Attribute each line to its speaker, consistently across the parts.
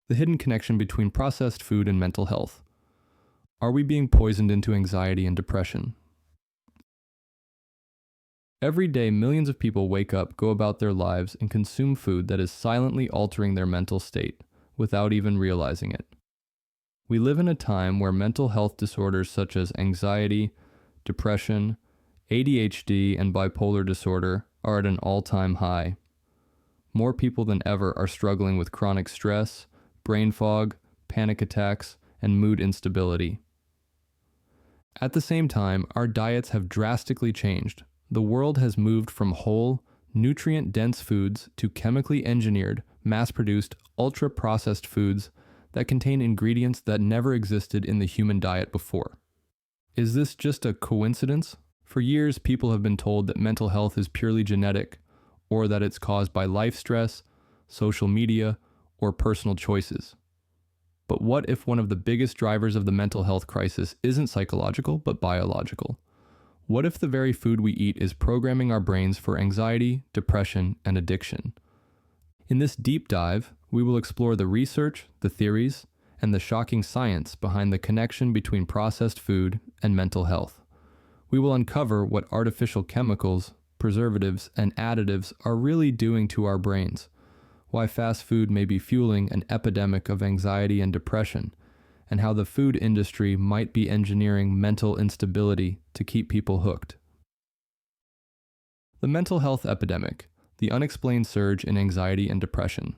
Speaker 1: The hidden connection between processed food and mental health. Are we being poisoned into anxiety and depression? Every day, millions of people wake up, go about their lives, and consume food that is silently altering their mental state without even realizing it. We live in a time where mental health disorders such as anxiety, depression, ADHD, and bipolar disorder are at an all-time high. More people than ever are struggling with chronic stress, brain fog, panic attacks, and mood instability. At the same time, our diets have drastically changed. The world has moved from whole, nutrient-dense foods to chemically engineered, mass-produced, ultra-processed foods that contain ingredients that never existed in the human diet before. Is this just a coincidence? For years, people have been told that mental health is purely genetic, or that it's caused by life stress, social media, or personal choices. But what if one of the biggest drivers of the mental health crisis isn't psychological, but biological? What if the very food we eat is programming our brains for anxiety, depression, and addiction? In this deep dive, we will explore the research, the theories, and the shocking science behind the connection between processed food and mental health. We will uncover what artificial chemicals, preservatives, and additives are really doing to our brains, why fast food may be fueling an epidemic of anxiety and depression, and how the food industry might be engineering mental instability to keep people hooked. The mental health epidemic, the unexplained surge in anxiety and depression.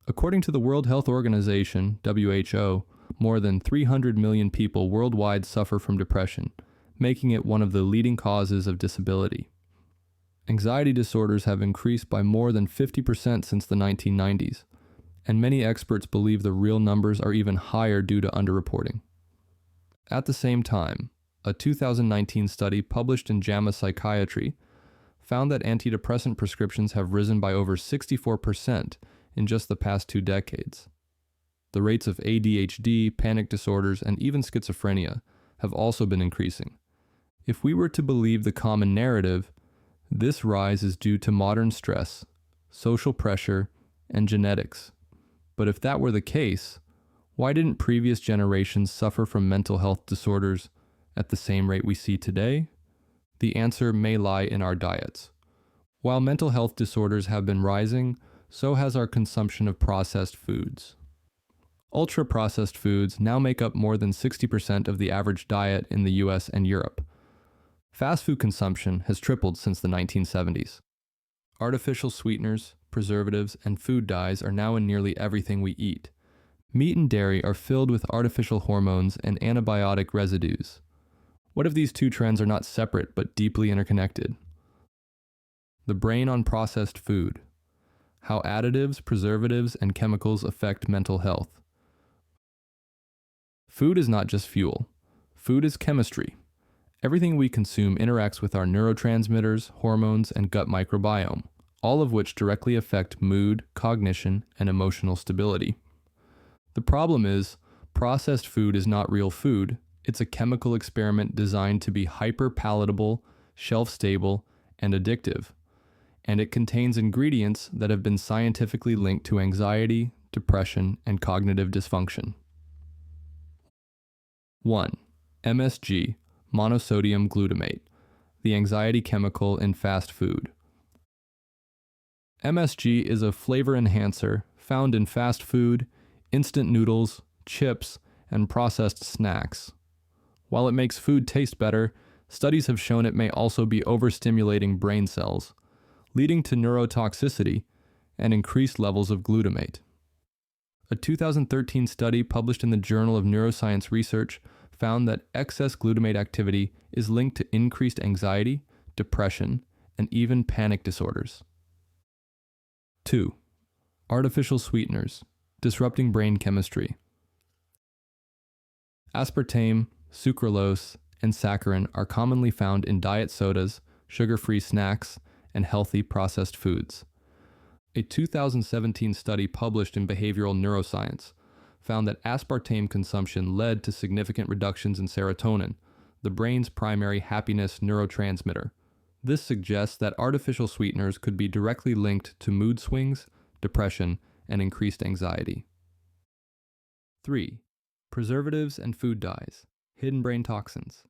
Speaker 1: According to the World Health Organization, WHO, more than 300 million people worldwide suffer from depression, making it one of the leading causes of disability. Anxiety disorders have increased by more than 50% since the 1990s, and many experts believe the real numbers are even higher due to underreporting. At the same time, a 2019 study published in JAMA Psychiatry found that antidepressant prescriptions have risen by over 64% in just the past 2 decades. The rates of ADHD, panic disorders, and even schizophrenia have also been increasing. If we were to believe the common narrative, this rise is due to modern stress, social pressure, and genetics. But if that were the case, why didn't previous generations suffer from mental health disorders at the same rate we see today? The answer may lie in our diets. While mental health disorders have been rising, so has our consumption of processed foods. Ultra-processed foods now make up more than 60% of the average diet in the US and Europe. Fast food consumption has tripled since the 1970s. Artificial sweeteners, preservatives, and food dyes are now in nearly everything we eat. Meat and dairy are filled with artificial hormones and antibiotic residues. What if these two trends are not separate but deeply interconnected? The brain on processed food. How additives, preservatives, and chemicals affect mental health. Food is not just fuel. Food is chemistry. Everything we consume interacts with our neurotransmitters, hormones, and gut microbiome, all of which directly affect mood, cognition, and emotional stability. The problem is, processed food is not real food. It's a chemical experiment designed to be hyper-palatable, shelf-stable, and addictive. And it contains ingredients that have been scientifically linked to anxiety, depression, and cognitive dysfunction. 1. MSG, monosodium glutamate, the anxiety chemical in fast food. MSG is a flavor enhancer found in fast food, instant noodles, chips, and processed snacks. While it makes food taste better, studies have shown it may also be overstimulating brain cells, leading to neurotoxicity and increased levels of glutamate. A 2013 study published in the Journal of Neuroscience Research found that excess glutamate activity is linked to increased anxiety, depression, and even panic disorders. 2. Artificial sweeteners, disrupting brain chemistry. Aspartame, sucralose, and saccharin are commonly found in diet sodas, sugar-free snacks, and healthy processed foods. A 2017 study published in Behavioral Neuroscience found that aspartame consumption led to significant reductions in serotonin, the brain's primary happiness neurotransmitter. This suggests that artificial sweeteners could be directly linked to mood swings, depression, and increased anxiety. 3. Preservatives and food dyes, hidden brain toxins.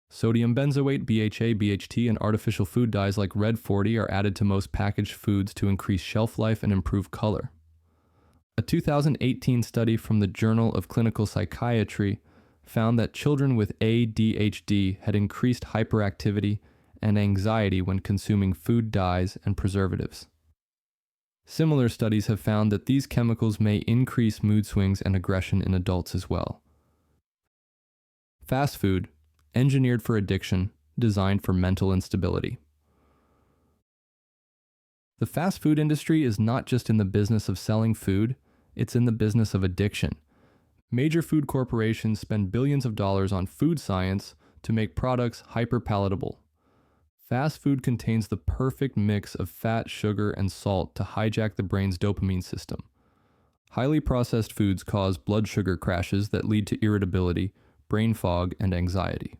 Speaker 1: Sodium benzoate, BHA, BHT, and artificial food dyes like Red 40 are added to most packaged foods to increase shelf life and improve color. A 2018 study from the Journal of Clinical Psychiatry found that children with ADHD had increased hyperactivity and anxiety when consuming food dyes and preservatives. Similar studies have found that these chemicals may increase mood swings and aggression in adults as well. Fast food, engineered for addiction, designed for mental instability. The fast food industry is not just in the business of selling food, it's in the business of addiction. Major food corporations spend billions of dollars on food science to make products hyper-palatable. Fast food contains the perfect mix of fat, sugar, and salt to hijack the brain's dopamine system. Highly processed foods cause blood sugar crashes that lead to irritability, brain fog, and anxiety.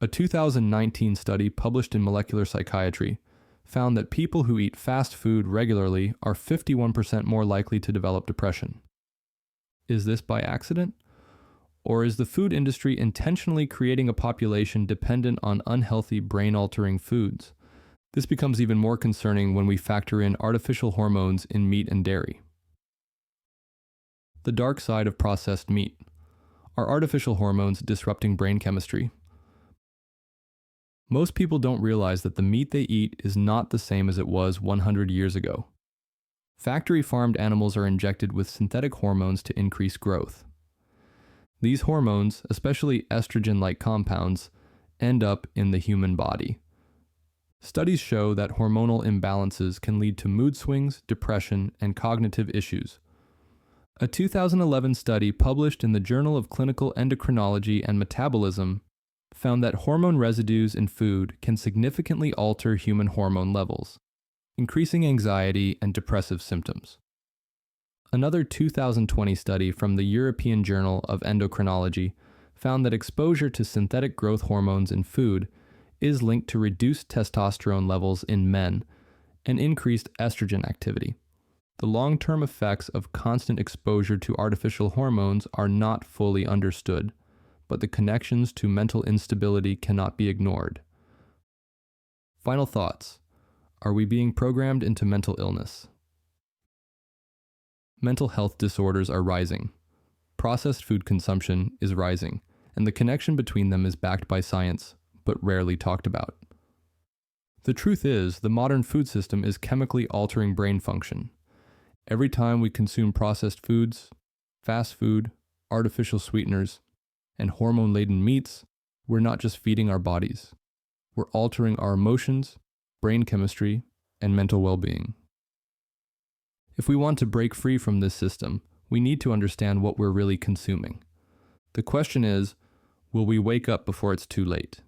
Speaker 1: A 2019 study published in Molecular Psychiatry found that people who eat fast food regularly are 51% more likely to develop depression. Is this by accident? Or is the food industry intentionally creating a population dependent on unhealthy, brain-altering foods? This becomes even more concerning when we factor in artificial hormones in meat and dairy. The dark side of processed meat. Are artificial hormones disrupting brain chemistry? Most people don't realize that the meat they eat is not the same as it was 100 years ago. Factory-farmed animals are injected with synthetic hormones to increase growth. These hormones, especially estrogen-like compounds, end up in the human body. Studies show that hormonal imbalances can lead to mood swings, depression, and cognitive issues. A 2011 study published in the Journal of Clinical Endocrinology and Metabolism found that hormone residues in food can significantly alter human hormone levels, increasing anxiety and depressive symptoms. Another 2020 study from the European Journal of Endocrinology found that exposure to synthetic growth hormones in food is linked to reduced testosterone levels in men and increased estrogen activity. The long-term effects of constant exposure to artificial hormones are not fully understood, but the connections to mental instability cannot be ignored. Final thoughts. Are we being programmed into mental illness? Mental health disorders are rising. Processed food consumption is rising, and the connection between them is backed by science, but rarely talked about. The truth is, the modern food system is chemically altering brain function. Every time we consume processed foods, fast food, artificial sweeteners, and hormone-laden meats, we're not just feeding our bodies. We're altering our emotions, brain chemistry, and mental well-being. If we want to break free from this system, we need to understand what we're really consuming. The question is, will we wake up before it's too late?